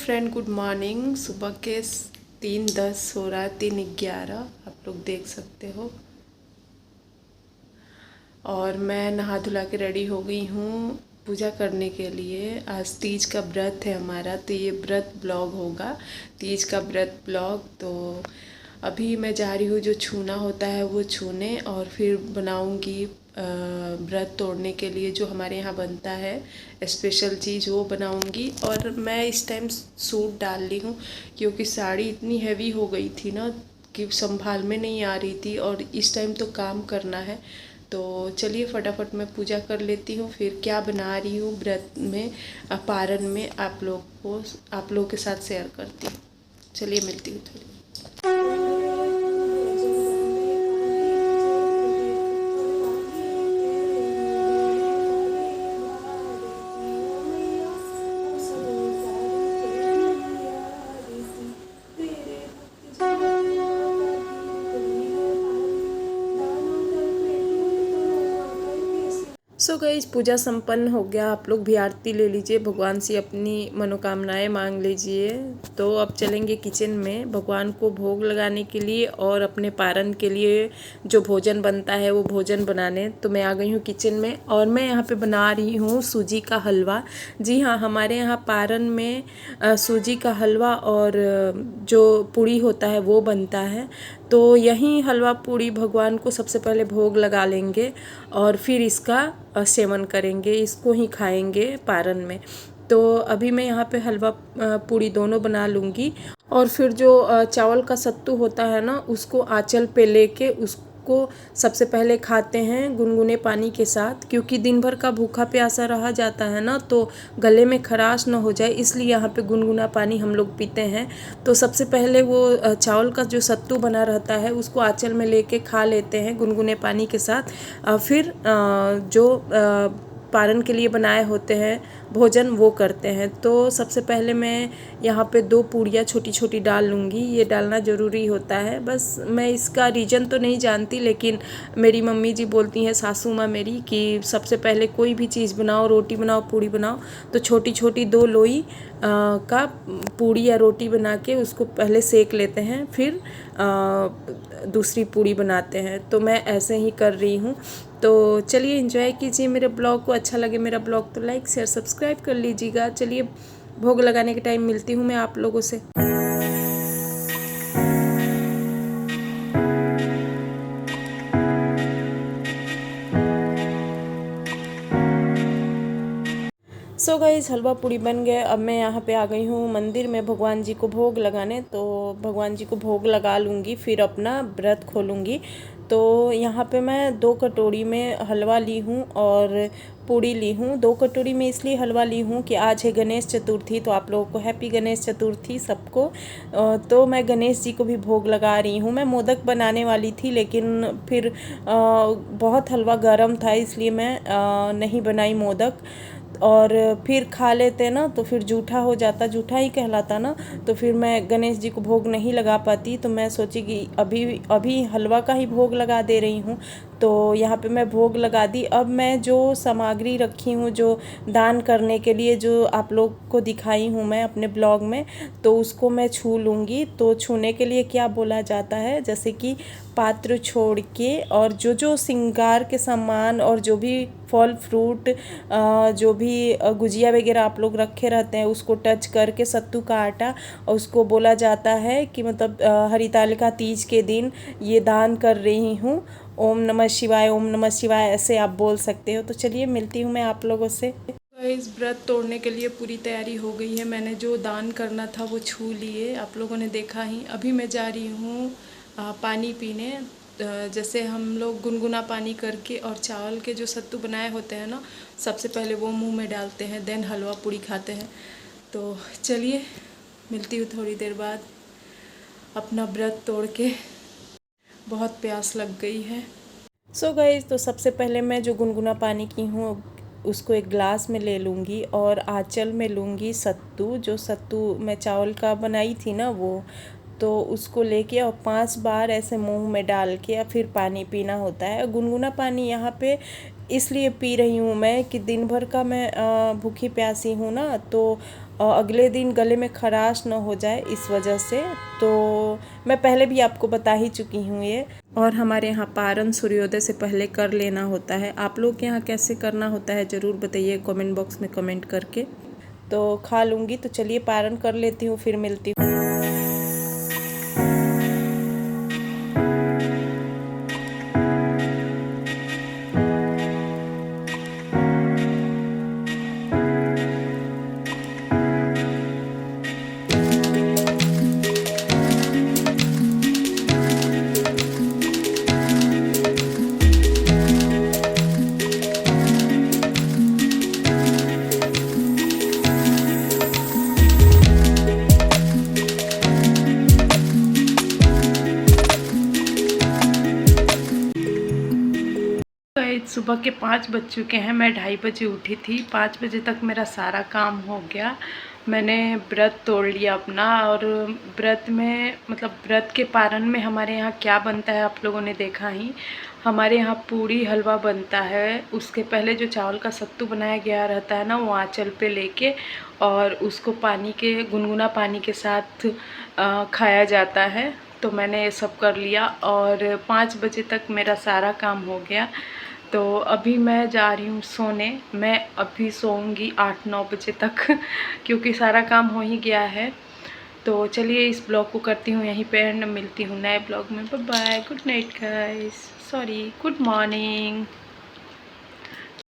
Friend, good morning. सुबह के 3:10 हो रहा है, 3:11 आप लोग देख सकते हो। और मैं नहा धुला के रेडी हो गई हूँ पूजा करने के लिए। आज तीज का व्रत है हमारा, तो ये व्रत ब्लॉग होगा, तीज का व्रत ब्लॉग। तो अभी मैं जा रही हूँ, जो छूना होता है वो छूने, और फिर बनाऊँगी व्रत तोड़ने के लिए जो हमारे यहाँ बनता है स्पेशल चीज़, वो बनाऊँगी। और मैं इस टाइम सूट डाल ली हूँ क्योंकि साड़ी इतनी हैवी हो गई थी ना कि संभाल में नहीं आ रही थी, और इस टाइम तो काम करना है। तो चलिए फटाफट मैं पूजा कर लेती हूँ, फिर क्या बना रही हूँ व्रत में, पारण में आप लोगों के साथ शेयर करती हूँ। चलिए मिलती हूँ थोड़ी। सो गाइस, पूजा संपन्न हो गया। आप लोग भी आरती ले लीजिए, भगवान से अपनी मनोकामनाएं मांग लीजिए। तो अब चलेंगे किचन में भगवान को भोग लगाने के लिए और अपने पारण के लिए जो भोजन बनता है वो भोजन बनाने। तो मैं आ गई हूँ किचन में, और मैं यहाँ पे बना रही हूँ सूजी का हलवा। जी हाँ, हमारे यहाँ पारण में सूजी का हलवा और जो पूड़ी होता है वो बनता है। तो यही हलवा पूड़ी भगवान को सबसे पहले भोग लगा लेंगे और फिर इसका सेवन करेंगे, इसको ही खाएंगे पारण में। तो अभी मैं यहाँ पे हलवा पूड़ी दोनों बना लूँगी, और फिर जो चावल का सत्तू होता है ना, उसको आंचल पे लेके उसको सबसे पहले खाते हैं गुनगुने पानी के साथ, क्योंकि दिन भर का भूखा प्यासा रहा जाता है ना, तो गले में खराश ना हो जाए, इसलिए यहाँ पे गुनगुना पानी हम लोग पीते हैं। तो सबसे पहले वो चावल का जो सत्तू बना रहता है उसको आंचल में लेके खा लेते हैं गुनगुने पानी के साथ। फिर जो पारण के लिए बनाए होते हैं भोजन वो करते हैं। तो सबसे पहले मैं यहाँ पे 2 पूड़ियाँ छोटी छोटी डाल लूँगी, ये डालना ज़रूरी होता है। बस मैं इसका रीज़न तो नहीं जानती, लेकिन मेरी मम्मी जी बोलती हैं, सासू माँ मेरी, कि सबसे पहले कोई भी चीज़ बनाओ, रोटी बनाओ, पूड़ी बनाओ, तो छोटी छोटी 2 लोई का पूड़ी या रोटी बना के उसको पहले सेक लेते हैं, फिर दूसरी पूड़ी बनाते हैं। तो मैं ऐसे ही कर रही हूँ। तो चलिए एंजॉय कीजिए मेरे ब्लॉग को। अच्छा लगे मेरा ब्लॉग तो लाइक शेयर सब्सक्राइब कर लीजिएगा। चलिए भोग लगाने के टाइम मिलती हूँ मैं आप लोगों से। सो गाइस, हलवा पूड़ी बन गए। अब मैं यहाँ पे आ गई हूँ मंदिर में भगवान जी को भोग लगाने। तो भगवान जी को भोग लगा लूँगी, फिर अपना व्रत खोलूँगी। तो यहाँ पे मैं 2 कटोरी में हलवा ली हूँ और पूड़ी ली हूँ। 2 कटोरी में इसलिए हलवा ली हूँ कि आज है गणेश चतुर्थी, तो आप लोगों को हैप्पी गणेश चतुर्थी सबको। तो मैं गणेश जी को भी भोग लगा रही हूँ। मैं मोदक बनाने वाली थी, लेकिन फिर बहुत हलवा गर्म था, इसलिए मैं नहीं बनाई मोदक। और फिर खा लेते ना तो फिर जूठा हो जाता, जूठा ही कहलाता ना, तो फिर मैं गणेश जी को भोग नहीं लगा पाती। तो मैं सोची कि अभी अभी हलवा का ही भोग लगा दे रही हूँ। तो यहाँ पे मैं भोग लगा दी। अब मैं जो सामग्री रखी हूँ जो दान करने के लिए, जो आप लोग को दिखाई हूँ मैं अपने ब्लॉग में, तो उसको मैं छू लूँगी। तो छूने के लिए क्या बोला जाता है, जैसे कि पात्र छोड़ के, और जो जो श्रृंगार के सामान और जो भी फल फ्रूट, जो भी गुजिया वगैरह आप लोग रखे रहते हैं, उसको टच करके सत्तू का आटा, और उसको बोला जाता है कि मतलब हरितालिका तीज के दिन ये दान कर रही हूँ। ओम नमः शिवाय, ओम नमः शिवाय, ऐसे आप बोल सकते हो। तो चलिए मिलती हूँ मैं आप लोगों से। इस व्रत तोड़ने के लिए पूरी तैयारी हो गई है। मैंने जो दान करना था वो छू लिए, आप लोगों ने देखा ही। अभी मैं जा रही हूँ पानी पीने। जैसे हम लोग गुनगुना पानी करके और चावल के जो सत्तू बनाए होते हैं ना, सबसे पहले वो मुंह में डालते हैं, देन हलवा पूड़ी खाते हैं। तो चलिए मिलती हूँ थोड़ी देर बाद अपना व्रत तोड़ के। बहुत प्यास लग गई है। सो गाइस, तो सबसे पहले मैं जो गुनगुना पानी की हूँ उसको एक ग्लास में ले लूँगी, और आंचल में लूँगी सत्तू, जो सत्तू मैं चावल का बनाई थी ना वो, तो उसको लेके और 5 बार ऐसे मुंह में डाल के और फिर पानी पीना होता है। गुनगुना पानी यहाँ पे इसलिए पी रही हूँ मैं कि दिन भर का मैं भूखी प्यासी हूँ ना, तो अगले दिन गले में खराश ना हो जाए इस वजह से। तो मैं पहले भी आपको बता ही चुकी हूँ ये। और हमारे यहाँ पारण सूर्योदय से पहले कर लेना होता है। आप लोग के यहाँ कैसे करना होता है ज़रूर बताइए कमेंट बॉक्स में कमेंट करके। तो खा लूँगी, तो चलिए पारण कर लेती हूँ, फिर मिलती हूँ। सुबह के 5 बज चुके हैं। मैं 2:30 बजे उठी थी। 5 बजे तक मेरा सारा काम हो गया। मैंने व्रत तोड़ लिया अपना। और व्रत में मतलब व्रत के पारण में हमारे यहाँ क्या बनता है आप लोगों ने देखा ही। हमारे यहाँ पूड़ी हलवा बनता है। उसके पहले जो चावल का सत्तू बनाया गया रहता है ना, वो आंचल पे लेके और उसको पानी के गुनगुना पानी के साथ खाया जाता है। तो मैंने ये सब कर लिया और 5 बजे तक मेरा सारा काम हो गया। तो अभी मैं जा रही हूँ सोने। मैं अभी सोऊंगी 8-9 बजे तक क्योंकि सारा काम हो ही गया है। तो चलिए इस ब्लॉग को करती हूँ यहीं पे एंड, मिलती हूँ नए ब्लॉग में। Bye bye, good night guys, sorry, good morning.